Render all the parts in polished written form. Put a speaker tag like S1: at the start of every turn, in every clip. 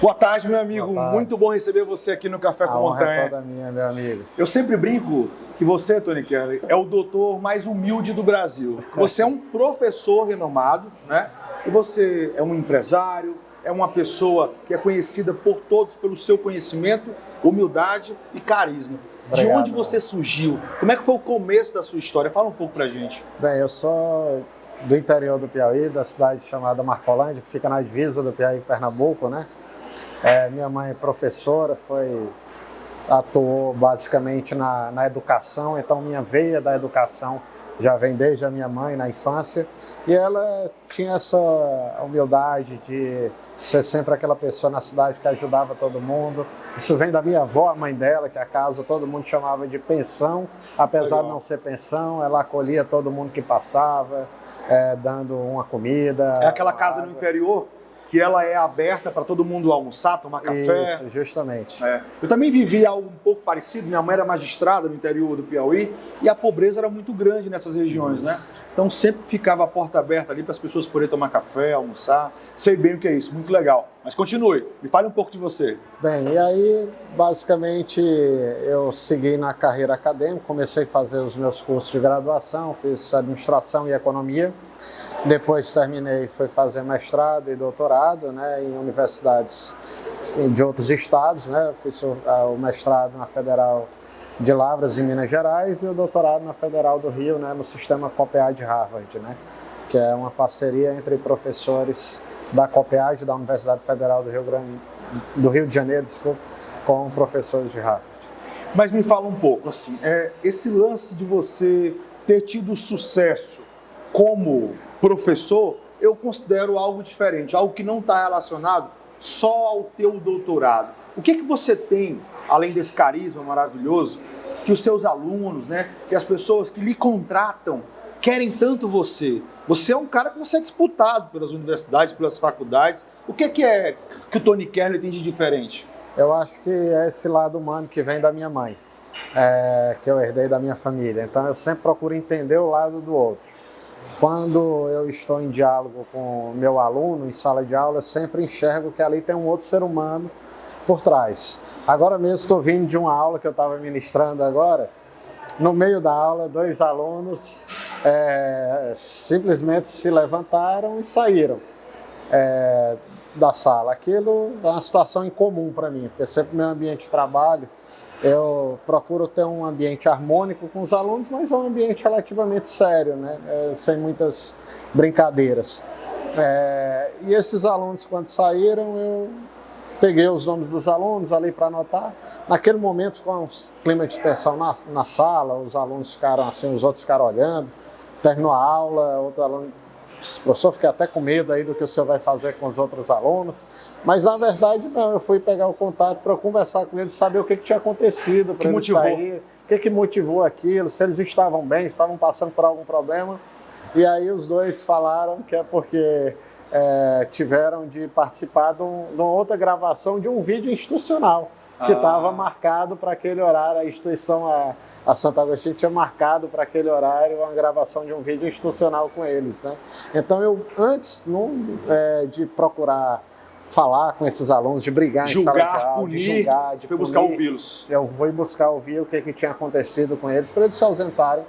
S1: Boa tarde, meu amigo.
S2: Boa tarde.
S1: Muito bom receber você aqui no Café com
S2: A honra
S1: Montanha.
S2: é toda minha, meu amigo.
S1: Eu sempre brinco que você, Tony Kerley, é o doutor mais humilde do Brasil. Você é um professor renomado, né? E você é um empresário, é uma pessoa que é conhecida por todos pelo seu conhecimento, humildade e carisma.
S2: Obrigado,
S1: de onde você surgiu? Como é que foi o começo da sua história? Fala um pouco pra gente.
S2: Bem, eu sou do interior do Piauí, da cidade chamada Marcolândia, que fica na divisa do Piauí e Pernambuco, né? Minha mãe é professora, atuou basicamente na educação, então minha veia da educação já vem desde a minha mãe na infância, e ela tinha essa humildade de ser sempre aquela pessoa na cidade que ajudava todo mundo. Isso vem da minha avó, a mãe dela, que a casa todo mundo chamava de pensão, apesar de não ser pensão, ela acolhia todo mundo que passava, dando uma comida.
S1: É aquela casa no interior que ela é aberta para todo mundo almoçar, tomar café.
S2: Isso, justamente.
S1: Eu também vivi algo um pouco parecido. Minha mãe era magistrada no interior do Piauí e a pobreza era muito grande nessas regiões, né? Então sempre ficava a porta aberta ali para as pessoas poderem tomar café, almoçar. Sei bem o que é isso, muito legal. Mas continue, me fale um pouco de você.
S2: Bem, e aí basicamente eu segui na carreira acadêmica, comecei a fazer os meus cursos de graduação, fiz administração e economia. Depois terminei, fui fazer mestrado e doutorado, né, em universidades de outros estados, né. Fiz o mestrado na Federal de Lavras, em Minas Gerais, e o doutorado na Federal do Rio, né, no sistema COPEAD Harvard, né, que é uma parceria entre professores da COPEAD, da Universidade Federal do Rio de Janeiro, desculpa, com professores de Harvard.
S1: Mas me fala um pouco, assim, esse lance de você ter tido sucesso como professor, eu considero algo diferente, algo que não está relacionado só ao teu doutorado. O que você tem, além desse carisma maravilhoso, que os seus alunos, né, que as pessoas que lhe contratam, querem tanto você? Você é um cara que você é disputado pelas universidades, pelas faculdades. O que o Tony Kerley tem de diferente?
S2: Eu acho que é esse lado humano que vem da minha mãe, que eu herdei da minha família. Então eu sempre procuro entender o lado do outro. Quando eu estou em diálogo com o meu aluno, em sala de aula, eu sempre enxergo que ali tem um outro ser humano por trás. Agora mesmo estou vindo de uma aula que eu estava ministrando agora. No meio da aula, 2 alunos simplesmente se levantaram e saíram da sala. Aquilo é uma situação incomum para mim, porque sempre no meu ambiente de trabalho, eu procuro ter um ambiente harmônico com os alunos, mas é um ambiente relativamente sério, né? Sem muitas brincadeiras. E esses alunos, quando saíram, eu peguei os nomes dos alunos ali para anotar. Naquele momento, com um clima de tensão na sala, os alunos ficaram assim, os outros ficaram olhando. Terminou a aula, outro aluno disse: professor, fiquei até com medo aí do que o senhor vai fazer com os outros alunos. Mas, na verdade, não. Eu fui pegar o contato para conversar com eles, saber o que tinha acontecido para eles sair, o que motivou aquilo, se eles estavam bem, estavam passando por algum problema. E aí os dois falaram que é porque tiveram de participar de uma outra gravação de um vídeo institucional que estava marcado para aquele horário. A instituição, a Santo Agostinho, tinha marcado para aquele horário uma gravação de um vídeo institucional com eles, né? Então eu, antes de procurar falar com esses alunos, de brigar em sala de aula, de julgar, de punir,
S1: buscar ouvi-los.
S2: Eu fui buscar ouvir o que tinha acontecido com eles, para eles se ausentarem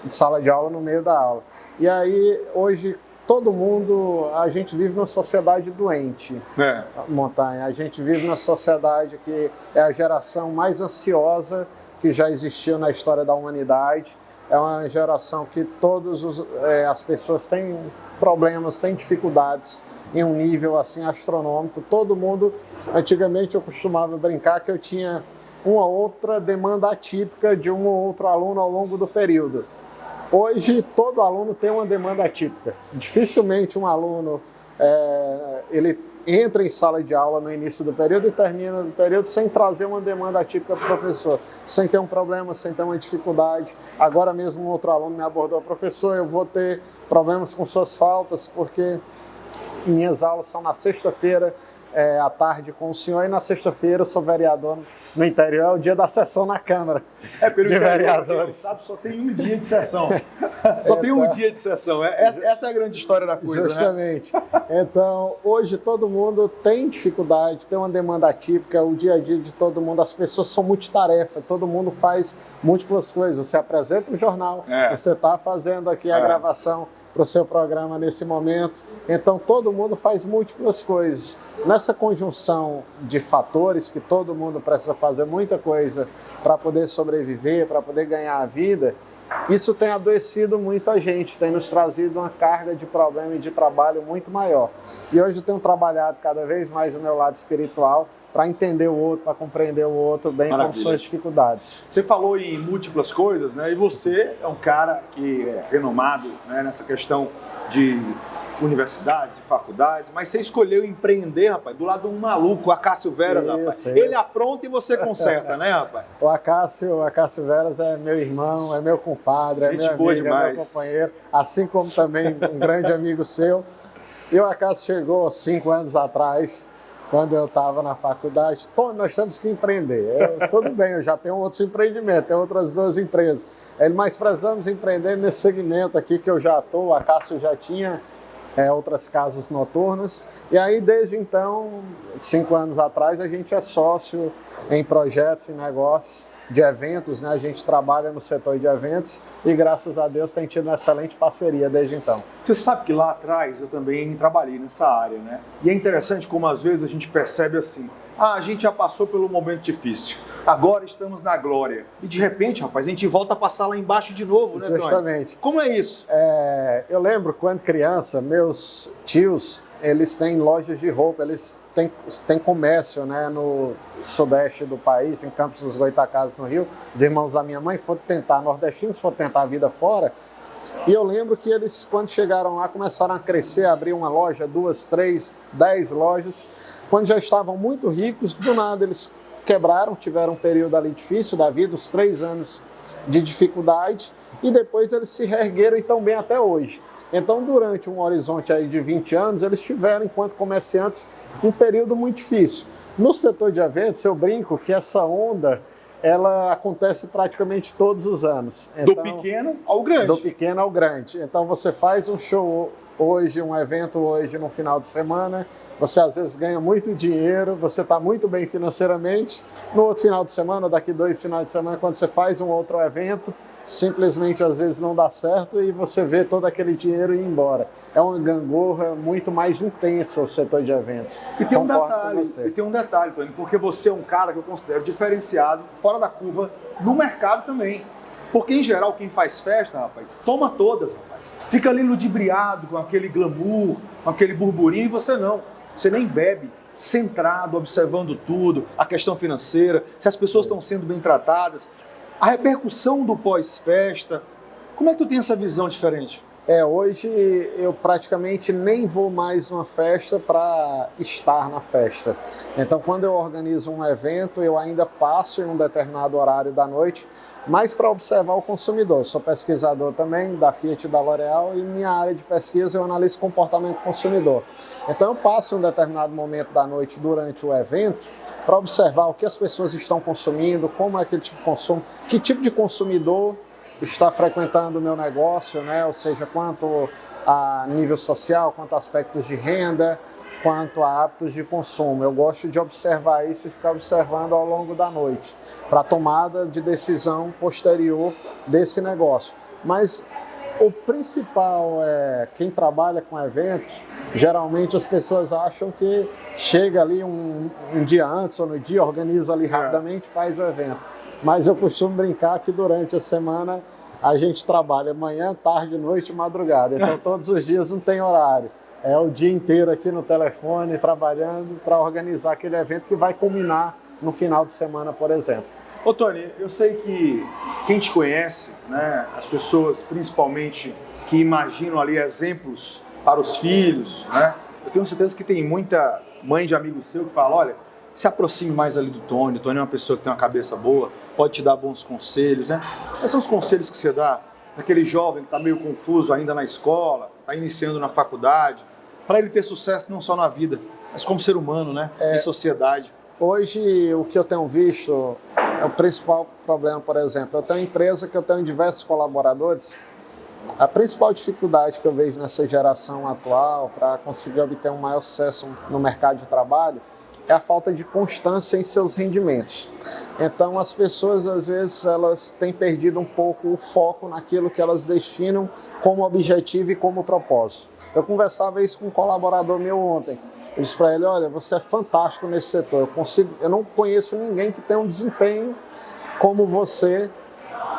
S2: de sala de aula no meio da aula. E aí, hoje, todo mundo, a gente vive numa sociedade doente, Montanha. A gente vive numa sociedade que é a geração mais ansiosa que já existiu na história da humanidade. É uma geração que as pessoas têm problemas, têm dificuldades em um nível assim astronômico. Todo mundo, antigamente eu costumava brincar que eu tinha uma outra demanda atípica de um ou outro aluno ao longo do período. Hoje, todo aluno tem uma demanda atípica. Dificilmente um aluno ele entra em sala de aula no início do período e termina o período sem trazer uma demanda atípica para o professor, sem ter um problema, sem ter uma dificuldade. Agora mesmo um outro aluno me abordou: professor, eu vou ter problemas com suas faltas porque minhas aulas são na sexta-feira, à tarde com o senhor e na sexta-feira eu sou vereador no interior, é o dia da sessão na Câmara
S1: pelo
S2: de
S1: interior,
S2: vereadores.
S1: quem não sabe, só tem um dia de sessão. Só tem um dia de sessão. Essa é a grande história da coisa,
S2: justamente. Né? Então, hoje todo mundo tem dificuldade, tem uma demanda atípica, o dia a dia de todo mundo, as pessoas são multitarefa, todo mundo faz múltiplas coisas. Você apresenta o jornal, você está fazendo aqui a gravação para o seu programa nesse momento. Então, todo mundo faz múltiplas coisas. Nessa conjunção de fatores que todo mundo precisa fazer muita coisa para poder sobreviver, para poder ganhar a vida, isso tem adoecido muito a gente, tem nos trazido uma carga de problema e de trabalho muito maior. E hoje eu tenho trabalhado cada vez mais o meu lado espiritual para entender o outro, para compreender o outro bem com suas dificuldades.
S1: Você falou em múltiplas coisas, né? E você é um cara que é renomado, né, nessa questão de universidades, de faculdades, mas você escolheu empreender, rapaz, do lado de um maluco, o Acácio Veras, rapaz. Ele apronta e você conserta, né, rapaz?
S2: O Acácio Veras é meu irmão, é meu compadre, é meu amigo, é meu companheiro, assim como também um grande amigo seu. E o Acácio chegou 5 anos atrás, quando eu estava na faculdade, nós temos que empreender. Tudo bem, eu já tenho outros empreendimentos, tenho outras 2 empresas. Mas precisamos empreender nesse segmento aqui que eu já estou, o Acácio já tinha outras casas noturnas. E aí, desde então, 5 anos atrás, a gente é sócio em projetos e negócios de eventos, né? A gente trabalha no setor de eventos e, graças a Deus, tem tido uma excelente parceria desde então.
S1: Você sabe que lá atrás eu também trabalhei nessa área, né? E é interessante como às vezes a gente percebe assim, a gente já passou pelo momento difícil, agora estamos na glória. E de repente, rapaz, a gente volta a passar lá embaixo de novo, né, Tony?
S2: Justamente.
S1: Como é isso?
S2: Eu lembro quando criança, meus tios, eles têm lojas de roupa, eles têm comércio, né, no sudeste do país, em Campos dos Goytacazes, no Rio. Os irmãos da minha mãe foram tentar, nordestinos foram tentar a vida fora. E eu lembro que eles, quando chegaram lá, começaram a crescer, abrir uma loja, 2, 3, 10 lojas. Quando já estavam muito ricos, do nada eles quebraram, tiveram um período ali difícil da vida, uns 3 anos de dificuldade, e depois eles se reergueram e estão bem até hoje. Então, durante um horizonte aí de 20 anos, eles tiveram, enquanto comerciantes, um período muito difícil. No setor de eventos, eu brinco que essa onda, ela acontece praticamente todos os anos.
S1: Então, do pequeno ao grande.
S2: Do pequeno ao grande. Então, você faz um show hoje, um evento hoje no final de semana, você às vezes ganha muito dinheiro, você está muito bem financeiramente. No outro final de semana, daqui 2 finais de semana, quando você faz um outro evento, simplesmente às vezes não dá certo e você vê todo aquele dinheiro ir embora. É uma gangorra muito mais intensa o setor de eventos.
S1: E tem um detalhe, Tony, porque você é um cara que eu considero diferenciado, fora da curva, no mercado também. Porque, em geral, quem faz festa, rapaz, toma todas, rapaz. Fica ali ludibriado com aquele glamour, com aquele burburinho, e você não. Você nem bebe, centrado, observando tudo, a questão financeira, se as pessoas estão sendo bem tratadas, a repercussão do pós-festa. Como é que tu tem essa visão diferente?
S2: Hoje eu praticamente nem vou mais numa festa para estar na festa. Então, quando eu organizo um evento, eu ainda passo em um determinado horário da noite, mas para observar o consumidor. Eu sou pesquisador também da Fiat e da L'Oréal e minha área de pesquisa eu analiso comportamento consumidor. Então, eu passo em um determinado momento da noite durante o evento para observar o que as pessoas estão consumindo, como é aquele tipo de consumo, que tipo de consumidor está frequentando o meu negócio, né? Ou seja, quanto a nível social, quanto a aspectos de renda, quanto a hábitos de consumo. Eu gosto de observar isso e ficar observando ao longo da noite, para a tomada de decisão posterior desse negócio. Mas o principal é quem trabalha com evento, geralmente as pessoas acham que chega ali um dia antes ou no dia, organiza ali rapidamente, faz o evento. Mas eu costumo brincar que durante a semana a gente trabalha manhã, tarde, noite e madrugada. Então todos os dias não tem horário. É o dia inteiro aqui no telefone, trabalhando para organizar aquele evento que vai culminar no final de semana, por exemplo.
S1: Ô Tony, eu sei que quem te conhece, né, as pessoas principalmente que imaginam ali exemplos para os filhos, né, eu tenho certeza que tem muita mãe de amigo seu que fala, olha, se aproxime mais ali do Tony. O Tony é uma pessoa que tem uma cabeça boa, pode te dar bons conselhos, né? Quais são os conselhos que você dá naquele jovem que está meio confuso ainda na escola, está iniciando na faculdade, para ele ter sucesso não só na vida, Mas como ser humano, né? Em sociedade.
S2: Hoje, o que eu tenho visto é o principal problema, por exemplo. Eu tenho uma empresa que eu tenho diversos colaboradores. A principal dificuldade que eu vejo nessa geração atual para conseguir obter um maior sucesso no mercado de trabalho é a falta de constância em seus rendimentos. Então, as pessoas, às vezes, elas têm perdido um pouco o foco naquilo que elas destinam como objetivo e como propósito. Eu conversava isso com um colaborador meu ontem. Eu disse para ele, olha, você é fantástico nesse setor. Eu não conheço ninguém que tenha um desempenho como você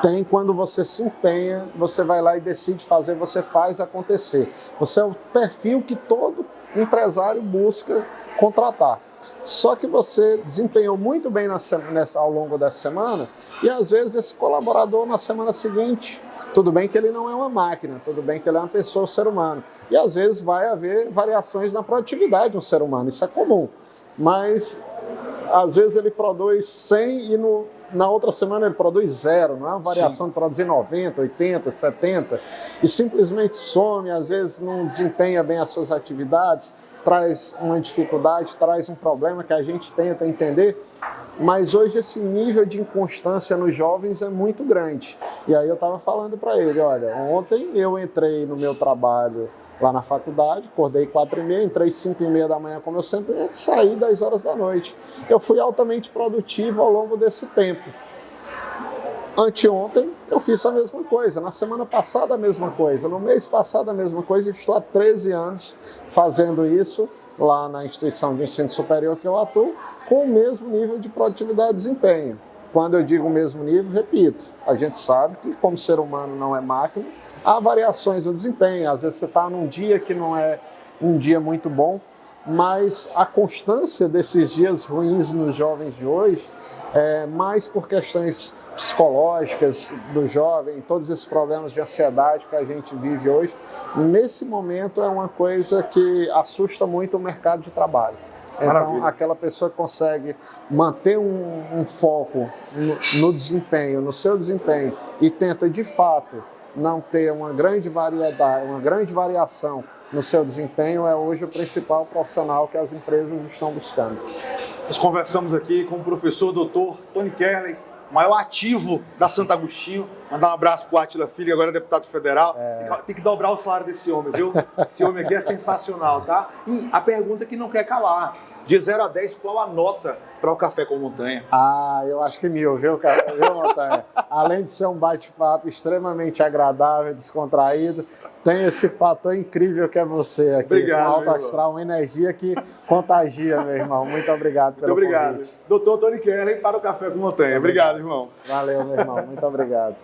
S2: tem quando você se empenha, você vai lá e decide fazer, você faz acontecer. Você é o perfil que todo empresário busca contratar. Só que você desempenhou muito bem ao longo dessa semana e às vezes esse colaborador na semana seguinte, tudo bem que ele não é uma máquina, tudo bem que ele é uma pessoa, um ser humano. E às vezes vai haver variações na produtividade de um ser humano, isso é comum. Mas às vezes ele produz 100 e na outra semana ele produz 0, não é uma variação de produzir 90, 80, 70 e simplesmente some, às vezes não desempenha bem as suas atividades, traz uma dificuldade, traz um problema que a gente tenta entender, mas hoje esse nível de inconstância nos jovens é muito grande. E aí eu estava falando para ele, olha, ontem eu entrei no meu trabalho lá na faculdade, acordei 4h30, entrei 5h30 da manhã, como eu sempre entro, saí 10 horas da noite. Eu fui altamente produtivo ao longo desse tempo. Anteontem eu fiz a mesma coisa, na semana passada a mesma coisa, no mês passado a mesma coisa, estou há 13 anos fazendo isso lá na instituição de ensino superior que eu atuo, com o mesmo nível de produtividade e desempenho. Quando eu digo o mesmo nível, repito, a gente sabe que como ser humano não é máquina, há variações no desempenho, às vezes você está num dia que não é um dia muito bom, mas a constância desses dias ruins nos jovens de hoje é mais por questões psicológicas do jovem, todos esses problemas de ansiedade que a gente vive hoje, nesse momento é uma coisa que assusta muito o mercado de trabalho. Então, aquela pessoa que consegue manter um foco no desempenho, no seu desempenho, e tenta de fato não ter uma grande variedade, uma grande variação no seu desempenho, é hoje o principal profissional que as empresas estão buscando.
S1: Nós conversamos aqui com o professor Dr. Tony Kerley, maior ativo da Santo Agostinho. Mandar um abraço para o Átila Filho, agora é deputado federal. Tem que dobrar o salário desse homem, viu? Esse homem aqui é sensacional, tá? E a pergunta que não quer calar. De 0 a 10, qual a nota para o Café com Montanha?
S2: Eu acho que 1000, viu, cara? Viu, Montanha? Além de ser um bate-papo extremamente agradável, descontraído, tem esse fator incrível que é você aqui.
S1: Obrigado,
S2: com alto astral, uma energia que contagia, meu irmão. Muito obrigado pelo convite.
S1: Doutor Tony Kerley para o Café com Montanha. Obrigado, irmão.
S2: Valeu, meu irmão. Muito obrigado.